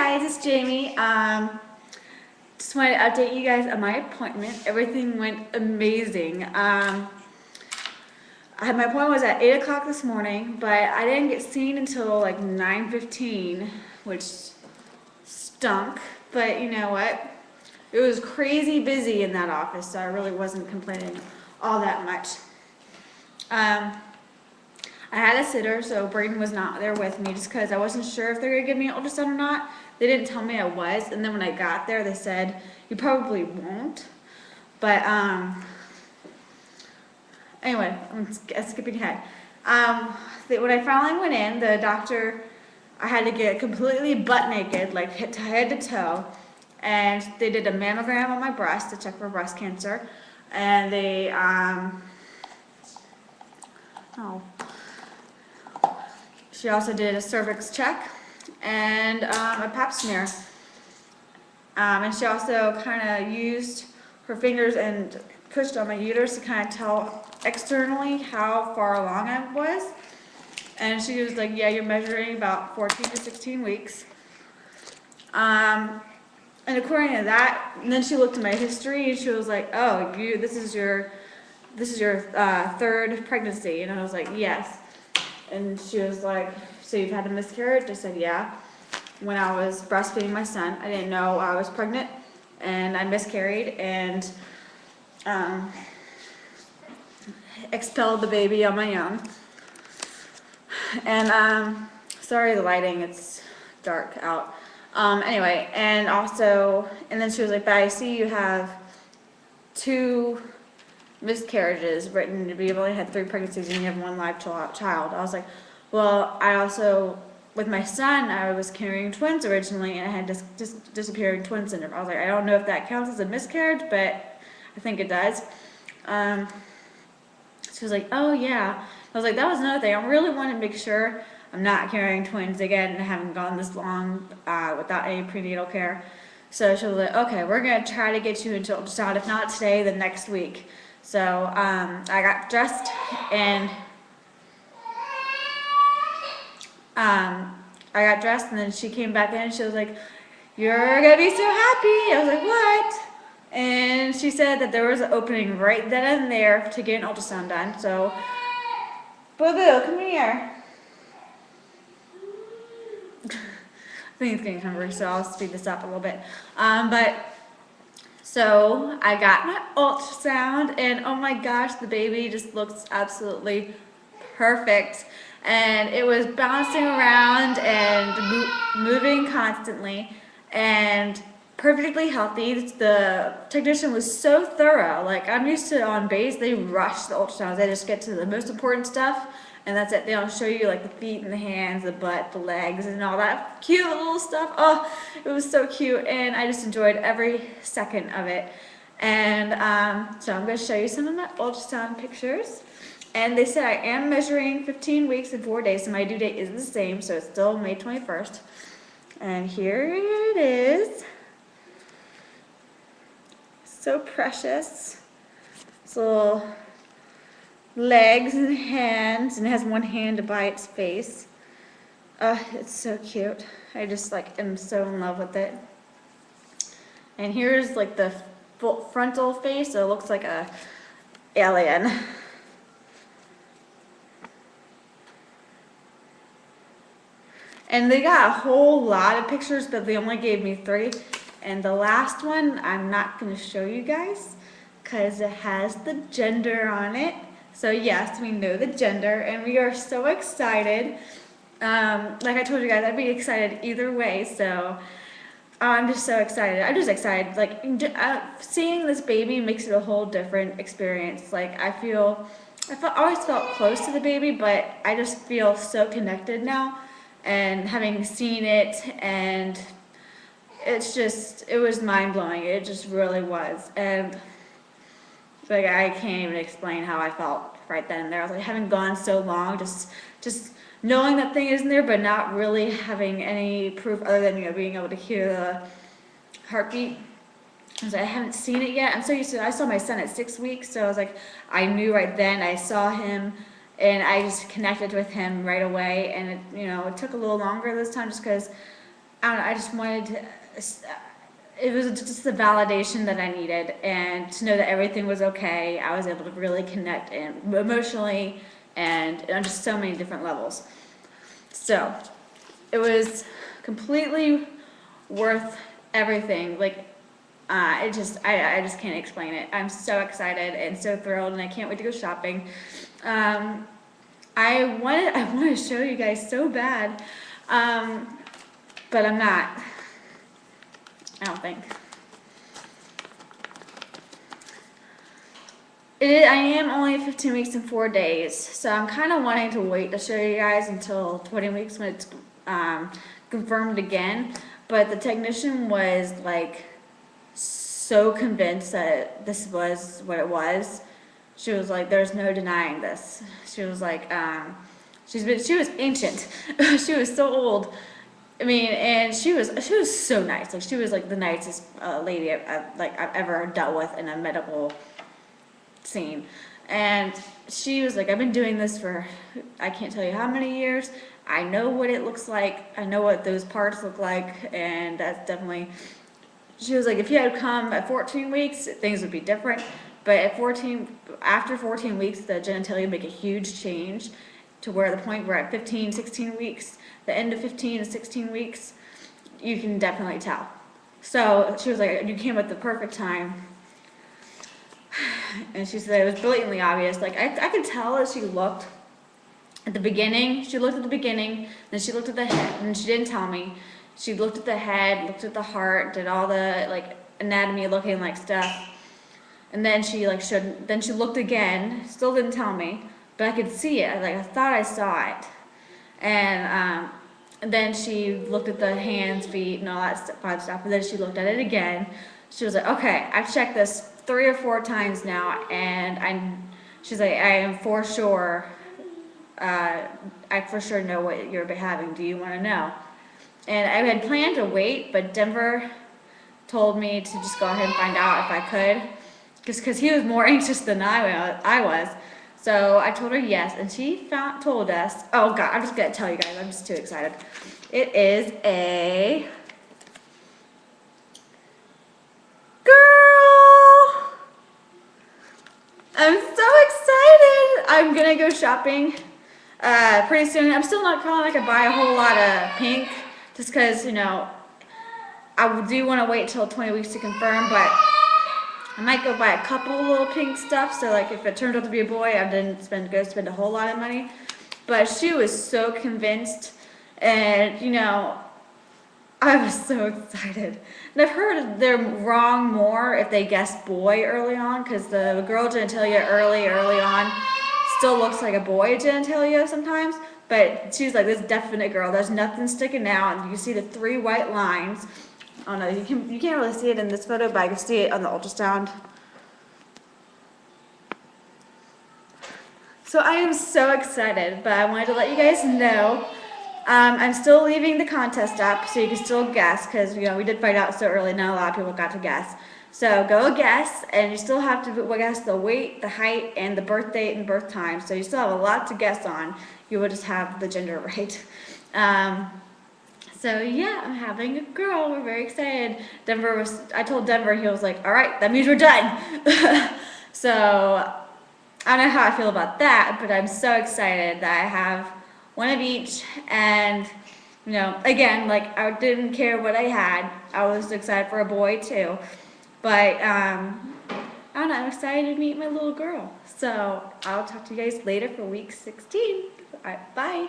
guys, it's Jamie. Just wanted to update you guys on my appointment. Everything went amazing. My appointment was at 8 o'clock this morning, but I didn't get seen until like 9:15, which stunk. But you know what? It was crazy busy in that office, so I really wasn't complaining all that much. I had a sitter, so Braden was not there with me just because I wasn't sure if they were going to give me an ultrasound or not. They didn't tell me I was, and then when I got there, they said, you probably won't. But, anyway, I'm skipping ahead. When I finally went in, the doctor, I had to get completely butt naked, like head to toe, and they did a mammogram on my breast to check for breast cancer, and they, she also did a cervix check and a pap smear. And she also kind of used her fingers and pushed on my uterus to kind of tell externally how far along I was. And she was like, yeah, you're measuring about 14 to 16 weeks. And according to that, and then she looked at my history and she was like, oh, this is your third pregnancy. And I was like, yes. And she was like, so you've had a miscarriage? I said, yeah. When I was breastfeeding my son, I didn't know I was pregnant, and I miscarried and expelled the baby on my own. And sorry the lighting, it's dark out. Anyway, and then she was like, but I see you have 2 miscarriages written. You've only had 3 pregnancies and you have 1 live child. I was like, well, I also, with my son, I was carrying twins originally, and I had disappearing twin syndrome. I was like, I don't know if that counts as a miscarriage, but I think it does. She was like, oh yeah. I was like, that was another thing. I really want to make sure I'm not carrying twins again and haven't gone this long without any prenatal care. So she was like, okay, we're going to try to get you into ultrasound. If not today, then next week. So I got dressed and and then she came back in and she was like, you're gonna be so happy. I was like, what? And she said that there was an opening right then and there to get an ultrasound done. So, Boo Boo, come here. I think it's getting hungry, so I'll speed this up a little bit. So I got my ultrasound, and oh my gosh, the baby just looks absolutely perfect. And it was bouncing around and moving constantly and perfectly healthy. The technician was so thorough. Like, I'm used to on base, they rush the ultrasounds. They just get to the most important stuff, and that's it. They don't show you like the feet and the hands, the butt, the legs, and all that cute little stuff. Oh, it was so cute, and I just enjoyed every second of it. And so I'm going to show you some of my ultrasound pictures. And they said I am measuring 15 weeks and 4 days, so my due date is the same, so it's still May 21st. And here it is. So precious. It's little legs and hands, and it has one hand by its face. It's so cute. I just am so in love with it. And here's like the frontal face, so it looks like a alien. And they got a whole lot of pictures, but they only gave me 3. And the last one, I'm not going to show you guys because it has the gender on it. So yes, we know the gender, and we are so excited. Like I told you guys, I'd be excited either way. So I'm just so excited. I'm just excited. Like seeing this baby makes it a whole different experience. Like I always felt close to the baby, but I just feel so connected now. And having seen it, and it was mind-blowing. It just really was. And like I can't even explain how I felt right then and there. I was like, having gone so long, just knowing that thing isn't there, but not really having any proof other than being able to hear the heartbeat. I was like, I haven't seen it yet. I'm so used to it. I saw my son at 6 weeks, so I was like, I knew right then. I saw him. And I just connected with him right away, and it took a little longer this time just because I don't know, I just wanted to, it was just the validation that I needed, and to know that everything was okay. I was able to really connect and emotionally and on just so many different levels. So it was completely worth everything. Like, I just can't explain it. I'm so excited and so thrilled, and I can't wait to go shopping. I want to show you guys so bad, but I'm not. I don't think. I am only 15 weeks and 4 days, so I'm kind of wanting to wait to show you guys until 20 weeks when it's confirmed again. But the technician was like so convinced that this was what it was. She was like, "There's no denying this." She was like, she was ancient. She was so old. I mean, and she was so nice. Like, she was like the nicest lady I've ever dealt with in a medical scene. And she was like, "I've been doing this for, I can't tell you how many years. I know what it looks like. I know what those parts look like." And that's definitely, she was like, "If you had come at 14 weeks, things would be different. But after 14 weeks, the genitalia make a huge change to where the point we're at 15, 16 weeks, the end of 15 to 16 weeks, you can definitely tell." So she was like, "You came at the perfect time." And she said it was blatantly obvious. Like, I could tell as she looked at the beginning. She looked at the beginning, then she looked at the head, and she didn't tell me. She looked at the head, looked at the heart, did all the like anatomy looking like stuff. And then she then she looked again, still didn't tell me, but I could see it. Like, I thought I saw it. And then she looked at the hands, feet, and all that stuff. And then she looked at it again. She was like, "Okay, I've checked this 3 or 4 times now, and she's like, I am for sure, I for sure know what you're having. Do you want to know?" And I had planned to wait, but Denver told me to just go ahead and find out if I could, because he was more anxious than I was. So I told her yes, and she told us, oh God, I'm just going to tell you guys, I'm just too excited. It is a girl! I'm so excited! I'm going to go shopping pretty soon. I'm still not feeling like I buy a whole lot of pink, just because, you know, I do want to wait till 20 weeks to confirm, but I might go buy a couple little pink stuff, so like if it turns out to be a boy, I didn't go spend a whole lot of money. But she was so convinced, and you know, I was so excited. And I've heard they're wrong more if they guess boy early on, because the girl genitalia early on still looks like a boy genitalia sometimes. But she was like, this definite girl, there's nothing sticking out, and you can see the 3 white lines. Oh no, you can't really see it in this photo, but I can see it on the ultrasound. So I am so excited, but I wanted to let you guys know. I'm still leaving the contest up, so you can still guess, because you know we did find out so early. Not a lot of people got to guess. So go guess, and you still have to guess the weight, the height, and the birth date and birth time. So you still have a lot to guess on. You will just have the gender right. So yeah, I'm having a girl. We're very excited. I told Denver, he was like, "All right, that means we're done." So I don't know how I feel about that, but I'm so excited that I have one of each. And you know, again, like, I didn't care what I had. I was excited for a boy too. But I don't know, I'm excited to meet my little girl. So I'll talk to you guys later for week 16. All right, bye.